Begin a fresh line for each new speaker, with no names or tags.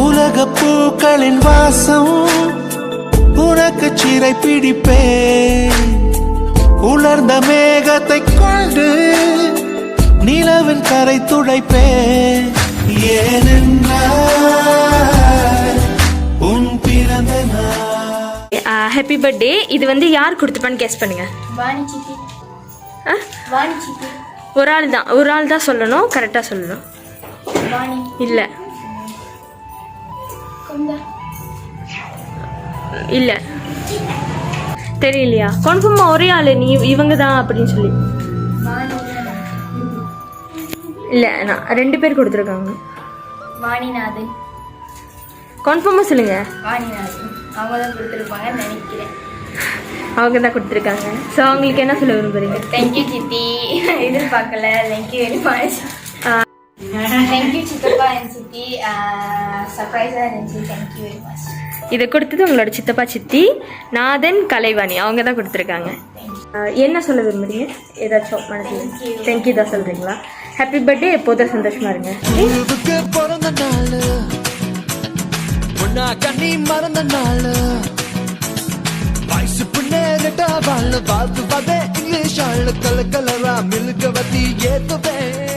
உலக பூக்களின் வாசம் உனக்கு சிறை பிடிப்பே உலர்ந்த மேகத்தை கொண்டு நிலவின் கரை துடைப்பே ஏனென்றால் உன் பிறந்த
ஹாப்பி பர்த்டே. இது வந்து யார் கொடுத்துப்பான்னு கெஸ் பண்ணுங்க. ஒரு ஆள் தான் சொல்லணும், கரெக்டாக சொல்லணும். இல்லை இல்லை தெரியலையா? கன்ஃபார்மா ஒரே ஆள் நீ இவங்க தான் அப்படின்னு சொல்லி. இல்லை நான் 2 பேர் கொடுத்துருக்காங்க. கன்ஃபார்மா சொல்லுங்க. அவங்க தான் கொடுத்துருக்காங்க. ஸோ அவங்களுக்கு என்ன சொல்ல விரும்புறீங்க?
தேங்க்யூ சித்தி, எதிர்பார்க்கல. Thank you very much. தேங்க்யூ சித்தப்பா அண்ட் சித்தி, சர்ப்ரைஸாக இருந்துச்சு. Thank you very much.
இதை கொடுத்தது உங்களோட சித்தப்பா சித்தி நாதன் கலைவாணி, அவங்க தான் கொடுத்துருக்காங்க. என்ன சொல்ல விரும்புறீங்க? ஏதாச்சும் மனசில் தேங்க்யூ தான் சொல்கிறீங்களா? ஹாப்பி பர்த்டே, எப்போதும் சந்தோஷமா இருங்க. கண்ணி மறந்த நாள் வயசு புண்ணேட்டா வாழ் வாழ்த்து பார்த்தேன் இங்கிலீஷ் ஆள் கல கலரா மில்க வத்தி ஏத்துவேன்